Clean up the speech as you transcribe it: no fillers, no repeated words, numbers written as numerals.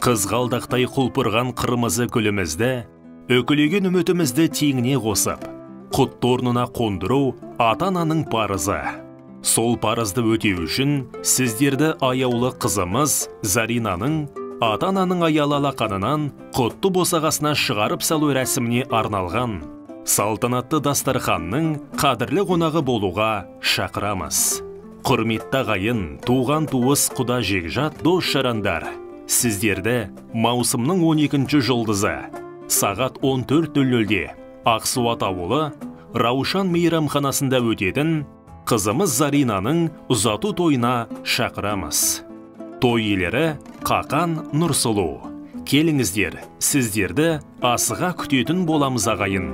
Қызғалдақтай құлпырған қырмызы гүлімізді, өкілеген үмітімізді теңіне қосып, құтты орнына қондыру ата-ананың парызы. Сол парызды өтеу үшін сіздерді аяулы қызымыз Заринаның ата-ананың аялы алақанынан құтты босағасына шығарып салу рәсіміне арналған салтанатты дастарханның қадірлі қонағы болуға шақырамыз. Құрметті ағайын, туған туыс, құда жекжат, дос жарандар, сіздерді маусымның 12-ші жұлдызы сағат 14:00-де Ақсуат ауылы Раушан мейрамханасында өтетін қызымыз Заринаның ұзату тойына шақырамыз. Той иелері Қақан, Нұрсұлу. Келіңіздер, сіздерді асыға күтетін боламыз ағайын.